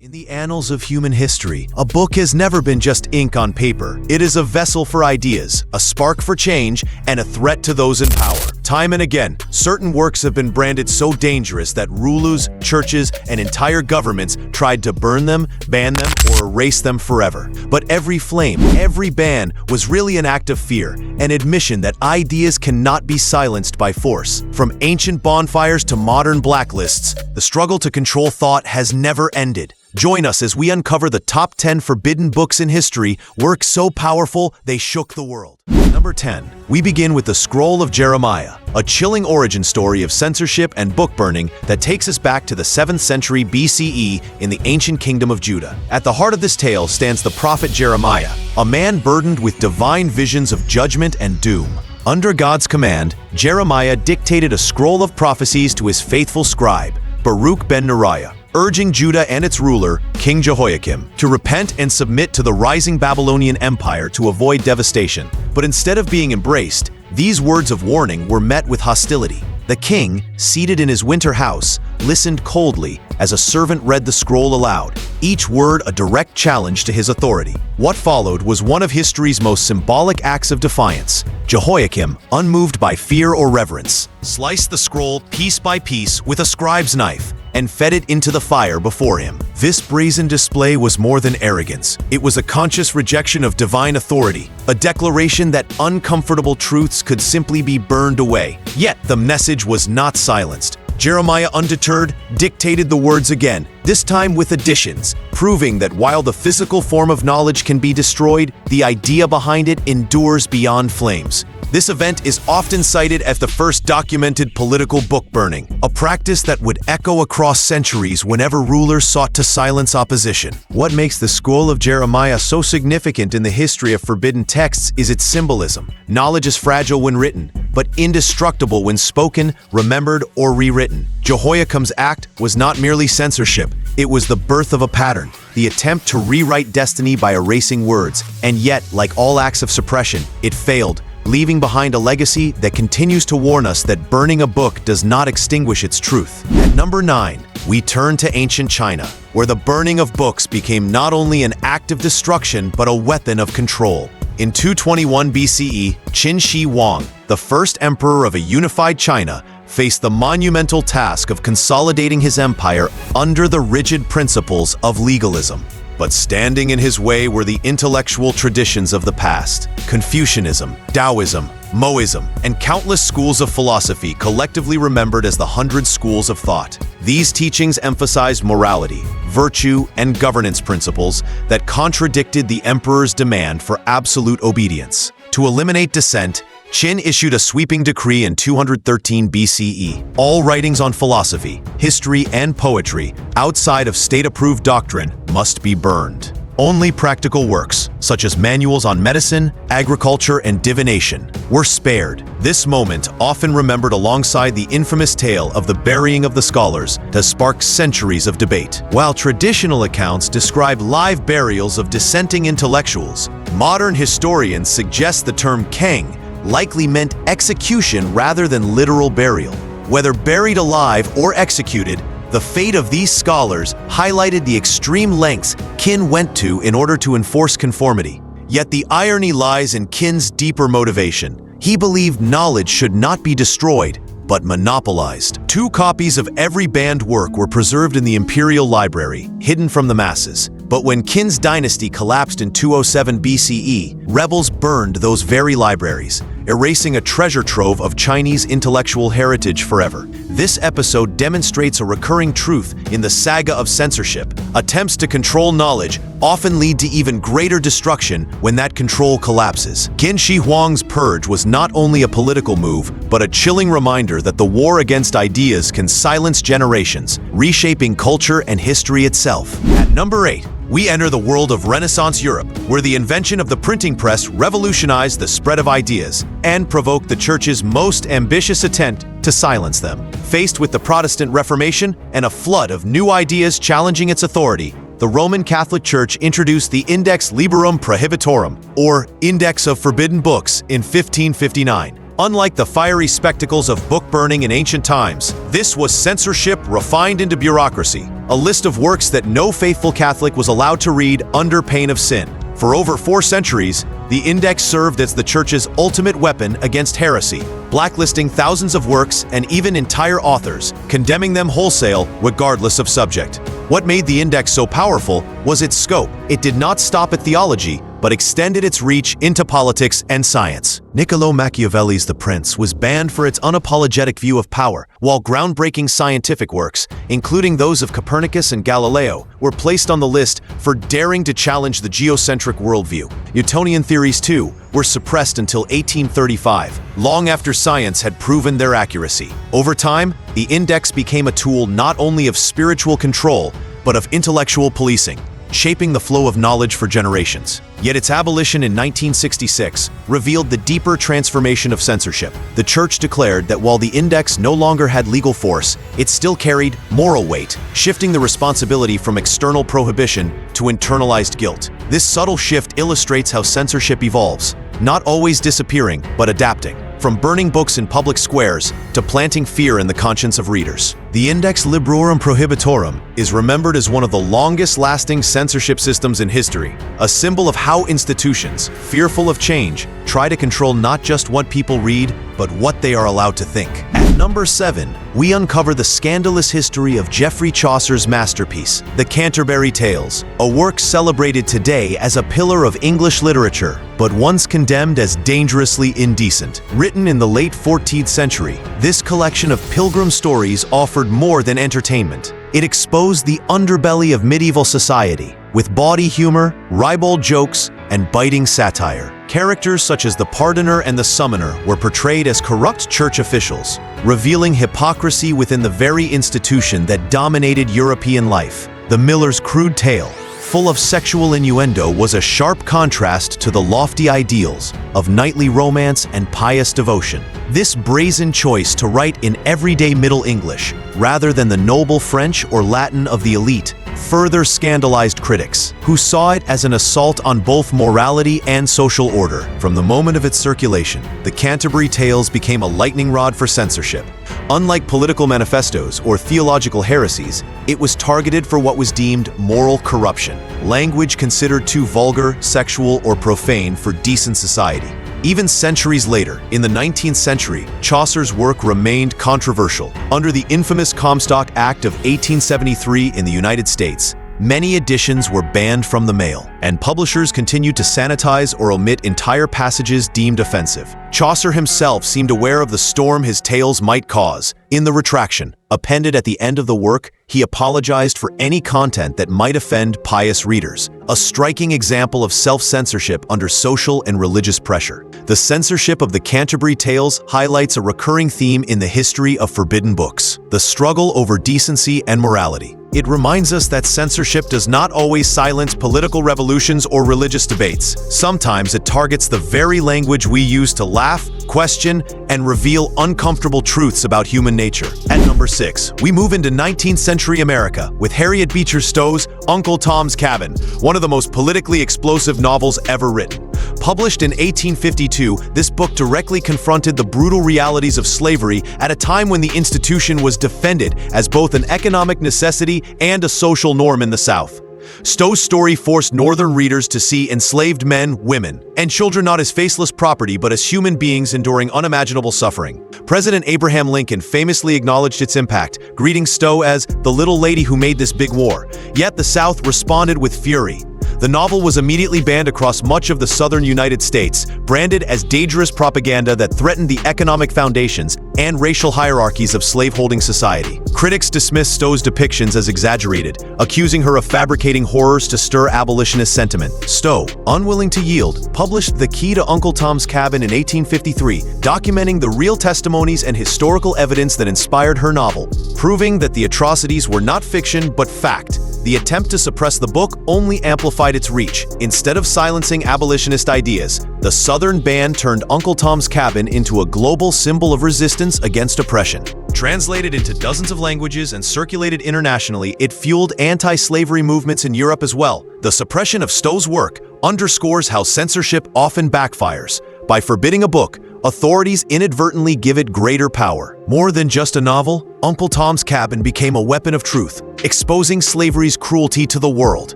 In the annals of human history, a book has never been just ink on paper. It is a vessel for ideas, a spark for change, and a threat to those in power. Time and again, certain works have been branded so dangerous that rulers, churches, and entire governments tried to burn them, ban them, or erase them forever. But every flame, every ban was really an act of fear, an admission that ideas cannot be silenced by force. From ancient bonfires to modern blacklists, the struggle to control thought has never ended. Join us as we uncover the top 10 forbidden books in history, works so powerful they shook the world. Number 10. We begin with the Scroll of Jeremiah, a chilling origin story of censorship and book burning that takes us back to the 7th century BCE in the ancient kingdom of Judah. At the heart of this tale stands the prophet Jeremiah, a man burdened with divine visions of judgment and doom. Under God's command, Jeremiah dictated a scroll of prophecies to his faithful scribe, Baruch ben Neriah, urging Judah and its ruler, King Jehoiakim, to repent and submit to the rising Babylonian Empire to avoid devastation. But instead of being embraced, these words of warning were met with hostility. The king, seated in his winter house, listened coldly as a servant read the scroll aloud, each word a direct challenge to his authority. What followed was one of history's most symbolic acts of defiance. Jehoiakim, unmoved by fear or reverence, sliced the scroll piece by piece with a scribe's knife and fed it into the fire before him. This brazen display was more than arrogance. It was a conscious rejection of divine authority, a declaration that uncomfortable truths could simply be burned away. Yet the message was not silenced. Jeremiah, undeterred, dictated the words again, this time with additions, proving that while the physical form of knowledge can be destroyed, the idea behind it endures beyond flames. This event is often cited as the first documented political book burning, a practice that would echo across centuries whenever rulers sought to silence opposition. What makes the Scroll of Jeremiah so significant in the history of forbidden texts is its symbolism. Knowledge is fragile when written, but indestructible when spoken, remembered, or rewritten. Jehoiakim's act was not merely censorship, it was the birth of a pattern, the attempt to rewrite destiny by erasing words. And yet, like all acts of suppression, it failed, leaving behind a legacy that continues to warn us that burning a book does not extinguish its truth. At number 9, we turn to ancient China, where the burning of books became not only an act of destruction but a weapon of control. In 221 BCE, Qin Shi Huang, the first emperor of a unified China, faced the monumental task of consolidating his empire under the rigid principles of legalism. But standing in his way were the intellectual traditions of the past: Confucianism, Taoism, Moism, and countless schools of philosophy collectively remembered as the 100 schools of thought. These teachings emphasized morality, virtue, and governance principles that contradicted the emperor's demand for absolute obedience. To eliminate dissent, Qin issued a sweeping decree in 213 BCE. All writings on philosophy, history, and poetry outside of state-approved doctrine must be burned. Only practical works, such as manuals on medicine, agriculture, and divination, were spared. This moment, often remembered alongside the infamous tale of the burying of the scholars, has sparked centuries of debate. While traditional accounts describe live burials of dissenting intellectuals, modern historians suggest the term kang likely meant execution rather than literal burial. Whether buried alive or executed, the fate of these scholars highlighted the extreme lengths Qin went to in order to enforce conformity. Yet the irony lies in Qin's deeper motivation. He believed knowledge should not be destroyed, but monopolized. 2 copies of every banned work were preserved in the imperial library, hidden from the masses. But when Qin's dynasty collapsed in 207 BCE, rebels burned those very libraries, erasing a treasure trove of Chinese intellectual heritage forever. This episode demonstrates a recurring truth in the saga of censorship. Attempts to control knowledge often lead to even greater destruction when that control collapses. Qin Shi Huang's purge was not only a political move, but a chilling reminder that the war against ideas can silence generations, reshaping culture and history itself. At number 8, we enter the world of Renaissance Europe, where the invention of the printing press revolutionized the spread of ideas and provoked the Church's most ambitious attempt to silence them. Faced with the Protestant Reformation and a flood of new ideas challenging its authority, the Roman Catholic Church introduced the Index Librorum Prohibitorum, or Index of Forbidden Books, in 1559. Unlike the fiery spectacles of book burning in ancient times, this was censorship refined into bureaucracy, a list of works that no faithful Catholic was allowed to read under pain of sin. For over 4 centuries, the Index served as the Church's ultimate weapon against heresy, blacklisting thousands of works and even entire authors, condemning them wholesale regardless of subject. What made the Index so powerful was its scope. It did not stop at theology, but extended its reach into politics and science. Niccolò Machiavelli's The Prince was banned for its unapologetic view of power, while groundbreaking scientific works, including those of Copernicus and Galileo, were placed on the list for daring to challenge the geocentric worldview. Newtonian theories, too, were suppressed until 1835, long after science had proven their accuracy. Over time, the Index became a tool not only of spiritual control, but of intellectual policing, shaping the flow of knowledge for generations. Yet its abolition in 1966 revealed the deeper transformation of censorship. The Church declared that while the Index no longer had legal force, it still carried moral weight, shifting the responsibility from external prohibition to internalized guilt. This subtle shift illustrates how censorship evolves, not always disappearing, but adapting. From burning books in public squares to planting fear in the conscience of readers. The Index Librorum Prohibitorum is remembered as one of the longest-lasting censorship systems in history, a symbol of how institutions, fearful of change, try to control not just what people read, but what they are allowed to think. At number 7, we uncover the scandalous history of Geoffrey Chaucer's masterpiece, The Canterbury Tales, a work celebrated today as a pillar of English literature, but once condemned as dangerously indecent. Written in the late 14th century, this collection of pilgrim stories offered more than entertainment. It exposed the underbelly of medieval society, with bawdy humor, ribald jokes, and biting satire. Characters such as the Pardoner and the Summoner were portrayed as corrupt church officials, revealing hypocrisy within the very institution that dominated European life. The Miller's crude tale, full of sexual innuendo, was a sharp contrast to the lofty ideals of knightly romance and pious devotion. This brazen choice to write in everyday Middle English, rather than the noble French or Latin of the elite, further scandalized critics, who saw it as an assault on both morality and social order. From the moment of its circulation, the Canterbury Tales became a lightning rod for censorship. Unlike political manifestos or theological heresies, it was targeted for what was deemed moral corruption, language considered too vulgar, sexual, or profane for decent society. Even centuries later, in the 19th century, Chaucer's work remained controversial. Under the infamous Comstock Act of 1873 in the United States, many editions were banned from the mail, and publishers continued to sanitize or omit entire passages deemed offensive. Chaucer himself seemed aware of the storm his tales might cause. In the retraction, appended at the end of the work, he apologized for any content that might offend pious readers, a striking example of self-censorship under social and religious pressure. The censorship of the Canterbury Tales highlights a recurring theme in the history of forbidden books: the struggle over decency and morality. It reminds us that censorship does not always silence political revolutions or religious debates. Sometimes it targets the very language we use to laugh, question, and reveal uncomfortable truths about human nature. At number 6, we move into 19th century America with Harriet Beecher Stowe's Uncle Tom's Cabin, one of the most politically explosive novels ever written. Published in 1852, this book directly confronted the brutal realities of slavery at a time when the institution was defended as both an economic necessity and a social norm in the South. Stowe's story forced Northern readers to see enslaved men, women, and children not as faceless property but as human beings enduring unimaginable suffering. President Abraham Lincoln famously acknowledged its impact, greeting Stowe as the little lady who made this big war. Yet the South responded with fury. The novel was immediately banned across much of the southern United States, branded as dangerous propaganda that threatened the economic foundations and racial hierarchies of slaveholding society. Critics dismissed Stowe's depictions as exaggerated, accusing her of fabricating horrors to stir abolitionist sentiment. Stowe, unwilling to yield, published The Key to Uncle Tom's Cabin in 1853, documenting the real testimonies and historical evidence that inspired her novel, proving that the atrocities were not fiction but fact. The attempt to suppress the book only amplified its reach. Instead of silencing abolitionist ideas, the Southern ban turned Uncle Tom's Cabin into a global symbol of resistance against oppression. Translated into dozens of languages and circulated internationally, it fueled anti-slavery movements in Europe as well. The suppression of Stowe's work underscores how censorship often backfires. By forbidding a book, authorities inadvertently give it greater power. More than just a novel, Uncle Tom's Cabin became a weapon of truth, exposing slavery's cruelty to the world.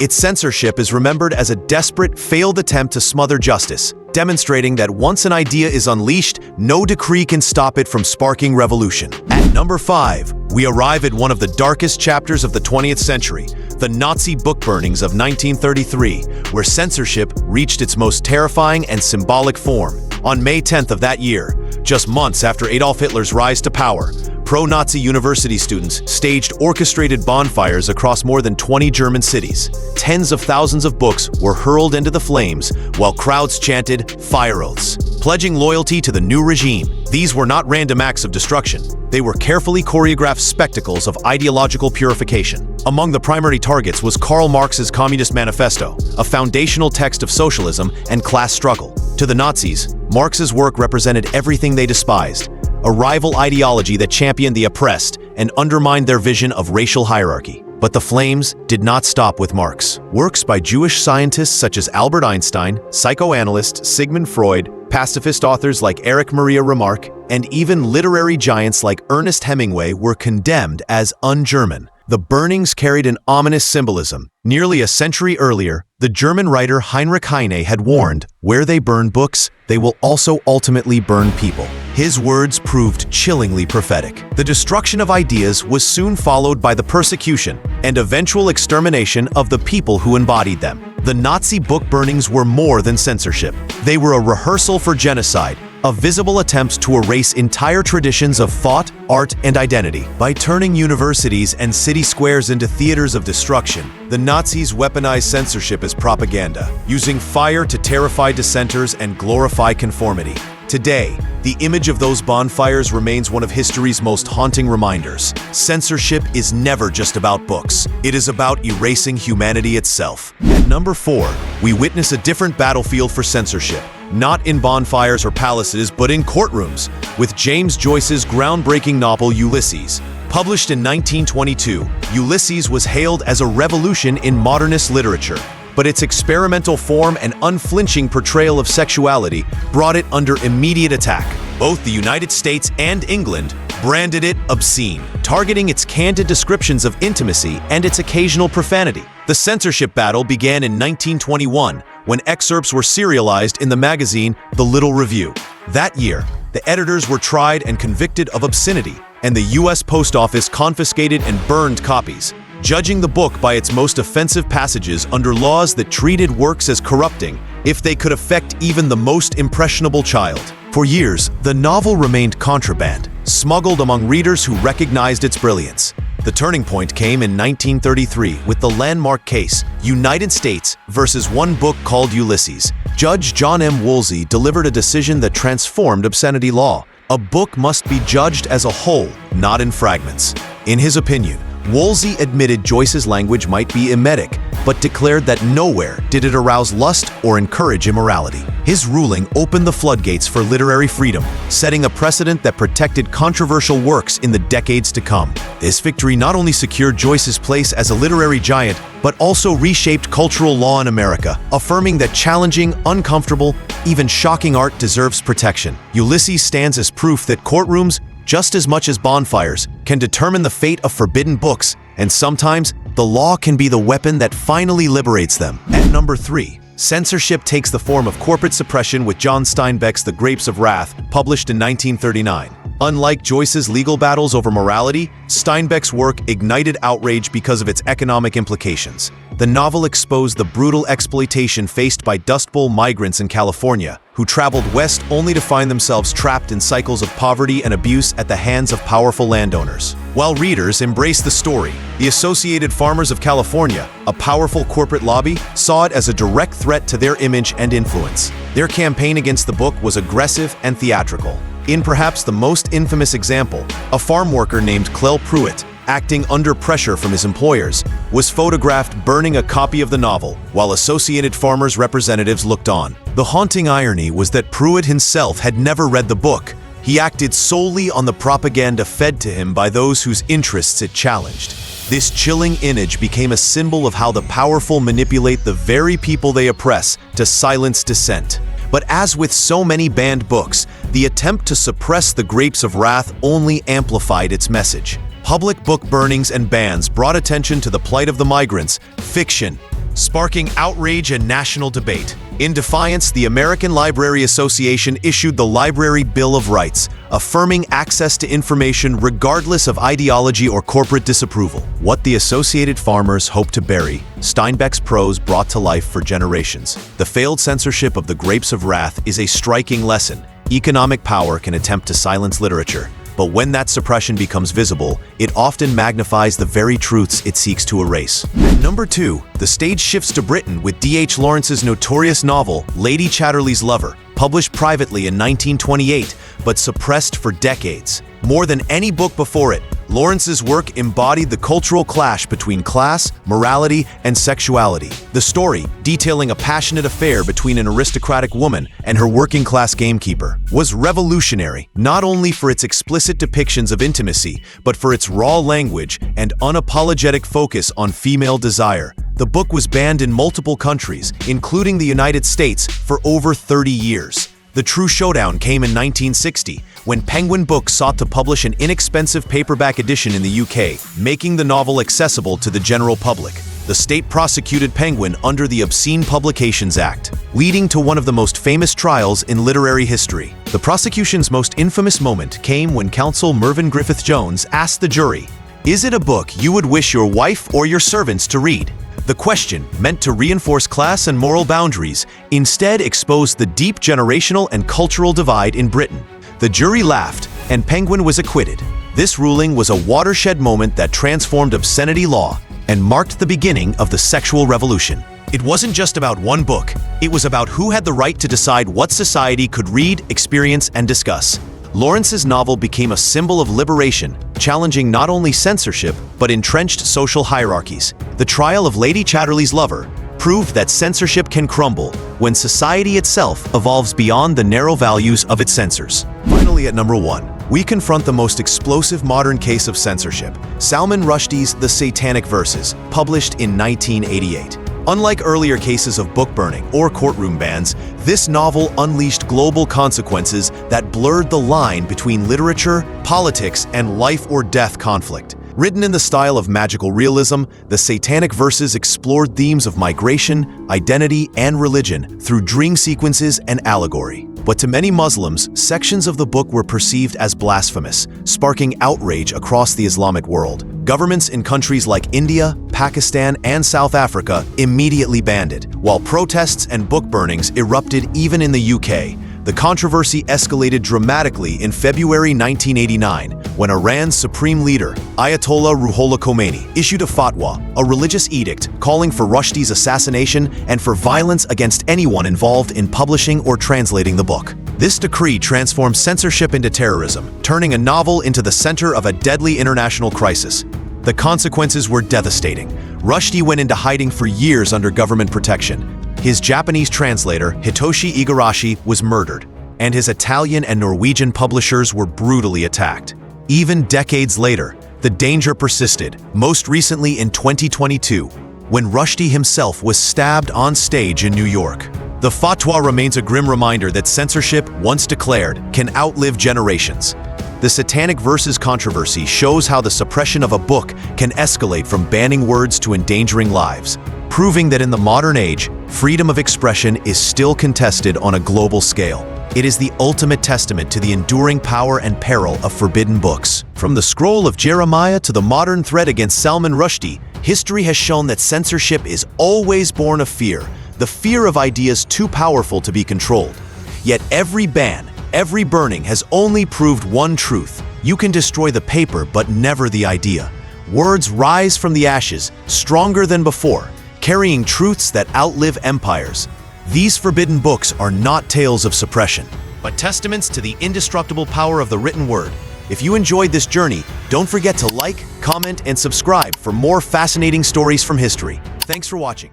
Its censorship is remembered as a desperate, failed attempt to smother justice, demonstrating that once an idea is unleashed, no decree can stop it from sparking revolution. At number 5, we arrive at one of the darkest chapters of the 20th century, the Nazi book burnings of 1933, where censorship reached its most terrifying and symbolic form. On May 10th of that year, just months after Adolf Hitler's rise to power, pro-Nazi university students staged orchestrated bonfires across more than 20 German cities. Tens of thousands of books were hurled into the flames, while crowds chanted fire oaths, pledging loyalty to the new regime. These were not random acts of destruction. They were carefully choreographed spectacles of ideological purification. Among the primary targets was Karl Marx's Communist Manifesto, a foundational text of socialism and class struggle. To the Nazis, Marx's work represented everything they despised: a rival ideology that championed the oppressed and undermined their vision of racial hierarchy. But the flames did not stop with Marx. Works by Jewish scientists such as Albert Einstein, psychoanalyst Sigmund Freud, pacifist authors like Erich Maria Remarque, and even literary giants like Ernest Hemingway were condemned as un-German. The burnings carried an ominous symbolism. Nearly a century earlier, the German writer Heinrich Heine had warned, "Where they burn books, they will also ultimately burn people." His words proved chillingly prophetic. The destruction of ideas was soon followed by the persecution and eventual extermination of the people who embodied them. The Nazi book burnings were more than censorship. They were a rehearsal for genocide, a visible attempt to erase entire traditions of thought, art, and identity. By turning universities and city squares into theaters of destruction, the Nazis weaponized censorship as propaganda, using fire to terrify dissenters and glorify conformity. Today, the image of those bonfires remains one of history's most haunting reminders. Censorship is never just about books. It is about erasing humanity itself. At number 4, we witness a different battlefield for censorship. Not in bonfires or palaces, but in courtrooms, with James Joyce's groundbreaking novel Ulysses. Published in 1922, Ulysses was hailed as a revolution in modernist literature, but its experimental form and unflinching portrayal of sexuality brought it under immediate attack. Both the United States and England branded it obscene, targeting its candid descriptions of intimacy and its occasional profanity. The censorship battle began in 1921, when excerpts were serialized in the magazine The Little Review. That year, the editors were tried and convicted of obscenity, and the U.S. Post Office confiscated and burned copies, judging the book by its most offensive passages under laws that treated works as corrupting if they could affect even the most impressionable child. For years, the novel remained contraband, smuggled among readers who recognized its brilliance. The turning point came in 1933 with the landmark case, United States versus one book called Ulysses. Judge John M. Woolsey delivered a decision that transformed obscenity law. A book must be judged as a whole, not in fragments. In his opinion, Woolsey admitted Joyce's language might be emetic, but declared that nowhere did it arouse lust or encourage immorality. His ruling opened the floodgates for literary freedom, setting a precedent that protected controversial works in the decades to come. This victory not only secured Joyce's place as a literary giant, but also reshaped cultural law in America, affirming that challenging, uncomfortable, even shocking art deserves protection. Ulysses stands as proof that courtrooms, just as much as bonfires, can determine the fate of forbidden books, and sometimes the law can be the weapon that finally liberates them. At number 3, censorship takes the form of corporate suppression with John Steinbeck's The Grapes of Wrath, published in 1939. Unlike Joyce's legal battles over morality, Steinbeck's work ignited outrage because of its economic implications. The novel exposed the brutal exploitation faced by Dust Bowl migrants in California, who traveled west only to find themselves trapped in cycles of poverty and abuse at the hands of powerful landowners. While readers embraced the story, the Associated Farmers of California, a powerful corporate lobby, saw it as a direct threat to their image and influence. Their campaign against the book was aggressive and theatrical. In perhaps the most infamous example, a farm worker named Clell Pruitt, acting under pressure from his employers, was photographed burning a copy of the novel while Associated Farmers representatives looked on. The haunting irony was that Pruitt himself had never read the book. He acted solely on the propaganda fed to him by those whose interests it challenged. This chilling image became a symbol of how the powerful manipulate the very people they oppress to silence dissent. But as with so many banned books, the attempt to suppress the grapes of wrath only amplified its message. Public book burnings and bans brought attention to the plight of the migrants, fiction, sparking outrage and national debate. In defiance, the American Library Association issued the Library Bill of Rights, affirming access to information regardless of ideology or corporate disapproval. What the Associated Farmers hoped to bury, Steinbeck's prose brought to life for generations. The failed censorship of the grapes of wrath is a striking lesson. Economic power can attempt to silence literature, but when that suppression becomes visible, it often magnifies the very truths it seeks to erase. Number 2, the stage shifts to Britain with D.H. Lawrence's notorious novel, Lady Chatterley's Lover, published privately in 1928, but suppressed for decades. More than any book before it, Lawrence's work embodied the cultural clash between class, morality, and sexuality. The story, detailing a passionate affair between an aristocratic woman and her working-class gamekeeper, was revolutionary, not only for its explicit depictions of intimacy, but for its raw language and unapologetic focus on female desire. The book was banned in multiple countries, including the United States, for over 30 years. The true showdown came in 1960, when Penguin Books sought to publish an inexpensive paperback edition in the UK, making the novel accessible to the general public. The state prosecuted Penguin under the Obscene Publications Act, leading to one of the most famous trials in literary history. The prosecution's most infamous moment came when counsel Mervyn Griffith-Jones asked the jury, "Is it a book you would wish your wife or your servants to read?" The question, meant to reinforce class and moral boundaries, instead exposed the deep generational and cultural divide in Britain. The jury laughed, and Penguin was acquitted. This ruling was a watershed moment that transformed obscenity law and marked the beginning of the sexual revolution. It wasn't just about one book. It was about who had the right to decide what society could read, experience, and discuss. Lawrence's novel became a symbol of liberation, challenging not only censorship, but entrenched social hierarchies. The trial of Lady Chatterley's Lover proved that censorship can crumble when society itself evolves beyond the narrow values of its censors. Finally, at number 1, we confront the most explosive modern case of censorship, Salman Rushdie's The Satanic Verses, published in 1988. Unlike earlier cases of book burning or courtroom bans, this novel unleashed global consequences that blurred the line between literature, politics, and life-or-death conflict. Written in the style of magical realism, the Satanic Verses explored themes of migration, identity, and religion through dream sequences and allegory. But to many Muslims, sections of the book were perceived as blasphemous, sparking outrage across the Islamic world. Governments in countries like India, Pakistan, and South Africa immediately banned it, while protests and book burnings erupted even in the UK. The controversy escalated dramatically in February 1989, when Iran's supreme leader, Ayatollah Ruhollah Khomeini, issued a fatwa, a religious edict calling for Rushdie's assassination and for violence against anyone involved in publishing or translating the book. This decree transformed censorship into terrorism, turning a novel into the center of a deadly international crisis. The consequences were devastating. Rushdie went into hiding for years under government protection. His Japanese translator, Hitoshi Igarashi, was murdered, and his Italian and Norwegian publishers were brutally attacked. Even decades later, the danger persisted, most recently in 2022, when Rushdie himself was stabbed on stage in New York. The fatwa remains a grim reminder that censorship, once declared, can outlive generations. The Satanic Verses controversy shows how the suppression of a book can escalate from banning words to endangering lives, proving that in the modern age, freedom of expression is still contested on a global scale. It is the ultimate testament to the enduring power and peril of forbidden books. From the scroll of Jeremiah to the modern threat against Salman Rushdie, history has shown that censorship is always born of fear, the fear of ideas too powerful to be controlled. Yet every ban, every burning has only proved one truth: you can destroy the paper, but never the idea. Words rise from the ashes, stronger than before, carrying truths that outlive empires. These forbidden books are not tales of suppression, but testaments to the indestructible power of the written word. If you enjoyed this journey, don't forget to like, comment, and subscribe for more fascinating stories from history. Thanks for watching.